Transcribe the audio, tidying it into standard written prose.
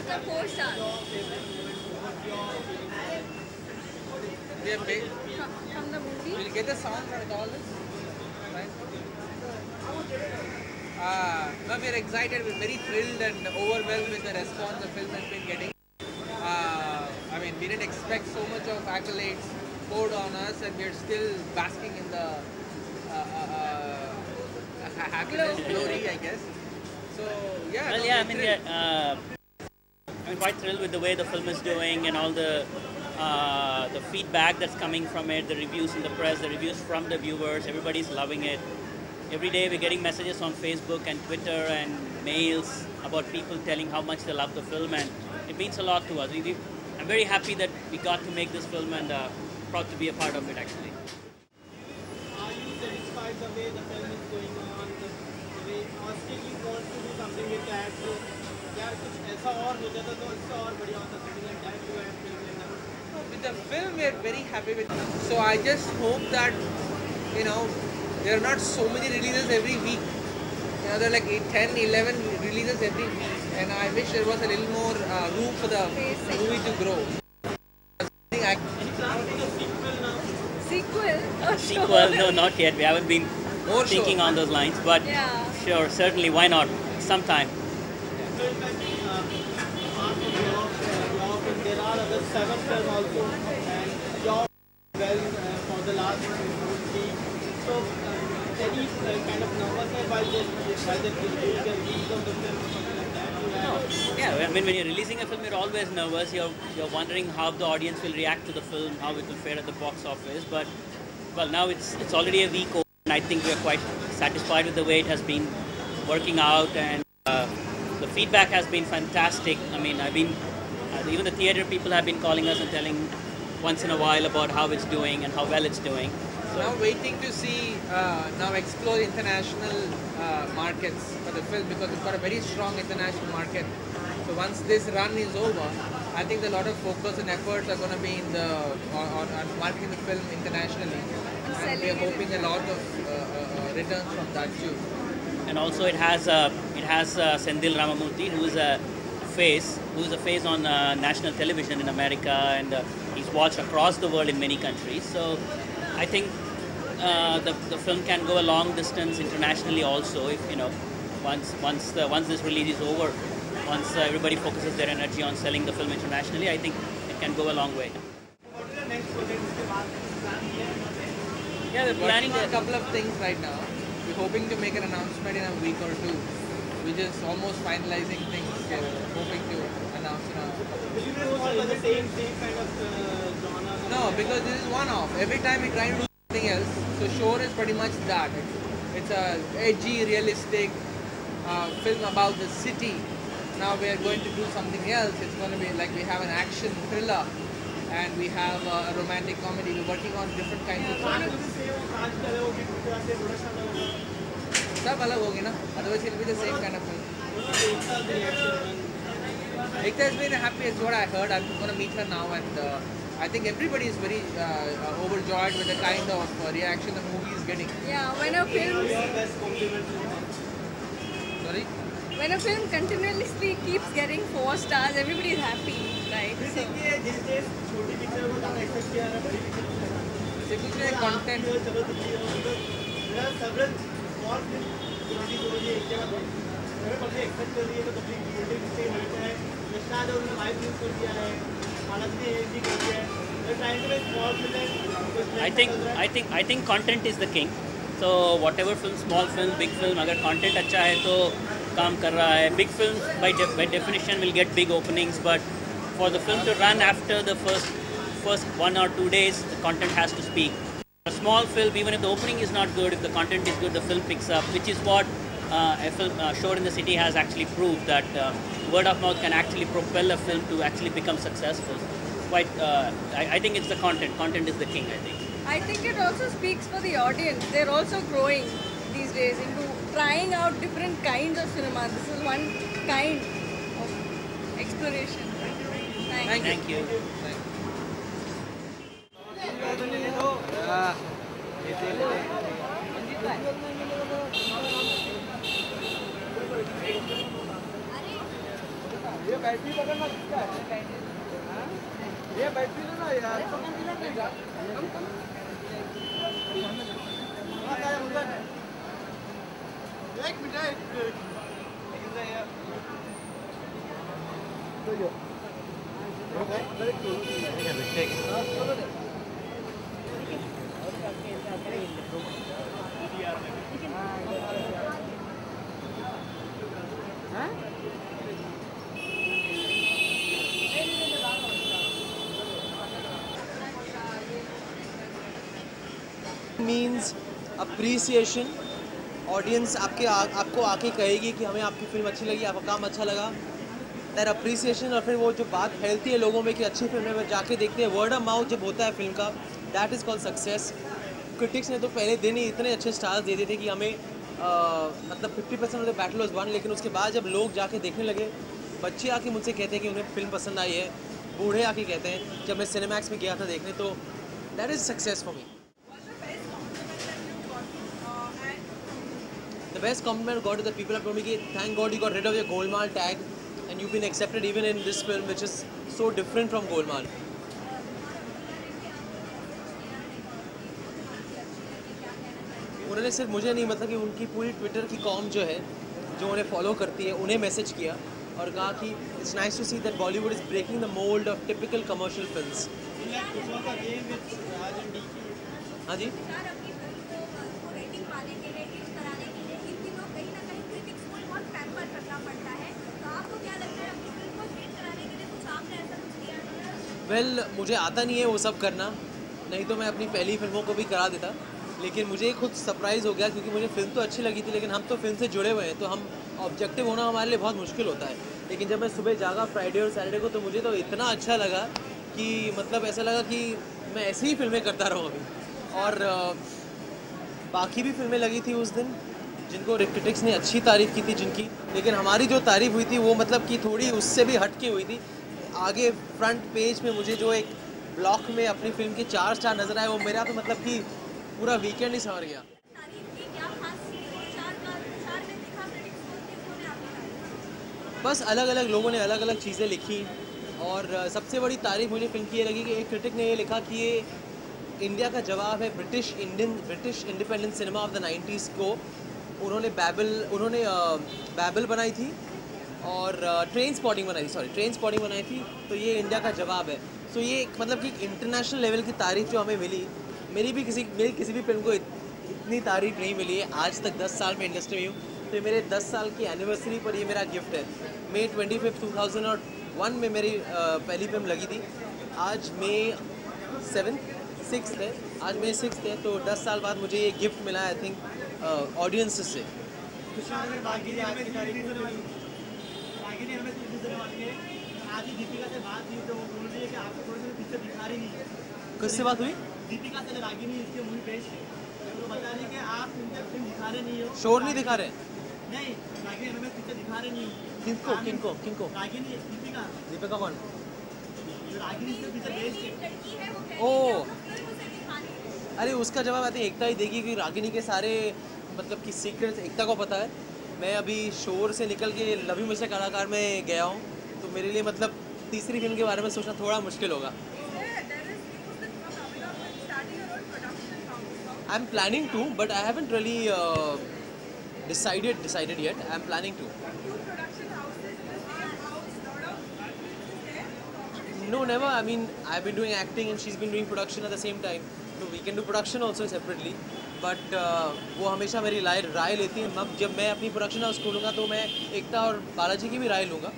the 4 stars. We are paid. From the movie? We'll get the sound and all this. Right? No, we're excited, we're very thrilled and overwhelmed with the response the film has been getting. I mean, we didn't expect so much of accolades poured on us, and we're still basking in the happiness, glory, I guess. So, yeah. Well, no, yeah, I we're mean, thrilled. I'm quite thrilled with the way the film is doing and all the feedback that's coming from it, the reviews in the press, the reviews from the viewers. Everybody's loving it. Every day we're getting messages on Facebook and Twitter and mails about people telling how much they love the film, and it means a lot to us. I'm very happy that we got to make this film, and proud to be a part of it, actually. Are you satisfied the way the film is going on, the way, or still you want to do something with that? So, यार कुछ ऐसा और हो जाता तो इससे और बढ़िया होता something like that you have film like that. With the film, we are very happy with it. So I just hope that, you know, there are not so many releases every week. You know, there are like 8, 10, 11 releases every week. And I wish there was a little more room for the movie to grow. Any plan for the sequel now? Sequel? Oh, Sequel? No, not yet. We haven't been More thinking sure. on those lines, but Yeah. sure, certainly, why not? Sometime. So in fact, apart from your film, there are other 7 films also, and your well for the last 3. So any kind of nervousness while the release of the film, something like that. You have, Yeah, I mean, when you're releasing a film, you're always nervous. You're wondering how the audience will react to the film, how it will fare at the box office. But well, now it's already a week old, and I think we're quite satisfied with the way it has been working out, and the feedback has been fantastic. I mean, even the theater people have been calling us and telling once in a while about how it's doing and how well it's doing. Now waiting to see, now explore international markets for the film, because we've got a very strong international market. So once this run is over, I think a lot of focus and efforts are going to be in on marketing the film internationally. And we are hoping a lot of returns from that too. And also it has Sendil Ramamurthy, who is a face on national television in America, and he's watched across the world in many countries. So I think the film can go a long distance internationally also, if once this release is over, once everybody focuses their energy on selling the film internationally, I think it can go a long way. what is the next project उसके बाद plan किया है? Yeah, we're planning Working on a couple of things right now. We're hoping to make an announcement in a week or 2. We're just almost finalizing things. We're hoping to announce in a Will you go for the same kind of genre? No, because this is one-off. Every time we try to do something else, so Shore is pretty much that. It's a edgy, realistic film about the city. Now we are going to do something else. It's going to be like we have an action thriller, and we have a romantic comedy. We're working on different kinds of genres. सब अलग होगी ना. Otherwise, it'll be the same kind of film. Ekta has been happy. It's what I heard. I'm going to meet her now, and I think everybody is very overjoyed with the kind of reaction the movie is getting. Yeah, when a film Sorry? when a film continuously keeps getting 4 stars, everybody is happy, right? So, जिस देश छोटी picture को ज़्यादा accept किया है बड़ी picture से कुछ नहीं content. चलो तो मेरा several small films release हो रही है एक जगह पर मैंने पब्लिक एक्सेप्ट कर रही है तो पब्लिक बोलते भी सही मिलता है कृष्णा जो उन्होंने लाइव न्यूज़ कर दिया है मानस ने भी कर दिया है trying to make small film I think content is the king. So whatever film, small film, big film, अगर content अच्छा है तो काम कर रहा है. Big films by definition will get big openings, but for the film to run after the first 1 or 2 days, the content has to speak. A small film, even if the opening is not good, if the content is good, the film picks up, which is what a film Shore in the City has actually proved, that word of mouth can actually propel a film to actually become successful. I think it's the content. Content is the king, I think. I think it also speaks for the audience. They're also growing these days into trying out different kinds of cinema. This is one kind of exploration. Thanks. Thank you. ये battery पकड़ना किसका है? ये battery low ना यार। एक minute. Means appreciation. Audience आपको आके कहेगी कि हमें आपकी फिल्म अच्छी लगी, आपका काम अच्छा लगा। दैट अप्रिसिएशन, और फिर वो जो बात फैलती है लोगों में कि अच्छी फिल्म में जाके देखते हैं, वर्ड ऑफ माउथ जब होता है फिल्म का, that is called success. Critics ने तो पहले दिन ही इतने अच्छे स्टार्स दे दिए थे कि हमें मतलब 50% of the battle was one. लेकिन उसके बाद जब लोग जाके देखने लगे, बच्चे आके मुझसे कहते हैं कि उन्हें फिल्म पसंद आई है, बूढ़े आके कहते हैं। जब मैं सिनेमैक्स में गया था देखने, तो that is success for me. The best compliment I got is that people have told me कि thank God you got rid of your Golmaal tag and you've been accepted even in this film which is so different from Golmaal. उन्होंने सिर्फ मुझे नहीं, मतलब कि उनकी पूरी Twitter की कॉम जो है, जो उन्हें फॉलो करती है, उन्हें मैसेज किया और कहा कि it's nice to see that Bollywood is breaking the mould of typical commercial films. हाँ जी, वेल मुझे आता नहीं है वो सब करना, नहीं तो मैं अपनी पहली फिल्मों को भी करा देता। लेकिन मुझे खुद सरप्राइज़ हो गया क्योंकि मुझे फिल्म तो अच्छी लगी थी, लेकिन हम तो फिल्म से जुड़े हुए हैं, तो हम ऑब्जेक्टिव होना हमारे लिए बहुत मुश्किल होता है। लेकिन जब मैं सुबह जागा फ्राइडे और सैटरडे को, तो मुझे तो इतना अच्छा लगा कि मतलब ऐसा लगा कि मैं ऐसी ही फिल्में करता रहूँ अभी। और बाकी भी फिल्में लगी थी उस दिन जिनको क्रिटिक्स ने अच्छी तारीफ़ की थी जिनकी, लेकिन हमारी जो तारीफ़ हुई थी वो मतलब कि थोड़ी उससे भी हट के हुई थी। आगे फ्रंट पेज पे मुझे जो एक ब्लॉक में अपनी फिल्म के 4 स्टार नज़र आए, वो मेरा तो मतलब कि पूरा वीकेंड ही संवर गया। बस अलग अलग लोगों ने अलग अलग चीज़ें लिखी, और सबसे बड़ी तारीफ़ मुझे फिल्म की ये लगी कि एक क्रिटिक ने ये लिखा कि ये इंडिया का जवाब है British independent cinema of the 90s को। उन्होंने बैबल बनाई थी और ट्रेन स्पॉटिंग बनाई थी, तो ये इंडिया का जवाब है। सो ये मतलब कि इंटरनेशनल लेवल की तारीफ़ जो हमें मिली, मेरी किसी भी फिल्म को इतनी तारीफ़ नहीं मिली है आज तक। 10 साल में इंडस्ट्री में हूँ, तो ये मेरे 10 साल की एनिवर्सरी पर ये मेरा गिफ्ट है। मई 25, 2001 में मेरी पहली फिल्म लगी थी। आज मई 6th है, आज मई 6th है, तो 10 साल बाद मुझे ये गिफ्ट मिला है आई थिंक ऑडियंस से। किससे बात हुई? दीपिका से रागिनी इसके मूवी पेश है, तो बता रही कि आप उनके फिल्म दिखा रहे नहीं हो। शोर नहीं दिखा रहे? नहीं, रागिनी हमें पिक्चर दिखा रहे नहीं हो। किनको? रागिनी, दीपिका कौन? रागिनी इसके पिक्चर बेस्ड है। ओ, अरे उसका जवाब आते एकता ही देगी कि रागिनी के सारे मतलब कि सीक्रेट्स एकता को पता है। मैं अभी शोर से निकल के लव यू मिस्टर कलाकार में गया हूँ, तो मेरे लिए मतलब तीसरी फिल्म के बारे में सोचना थोड़ा मुश्किल होगा। I am planning to, but I haven't really decided yet. I am planning to. No, never. I mean, I've been doing acting and she's been doing production at the same time. So we can do production also separately. But वो हमेशा मेरी राय लेती है। जब मैं अपनी production house खोलूँगा तो मैं एकता और बालाजी की भी राय लूँगा।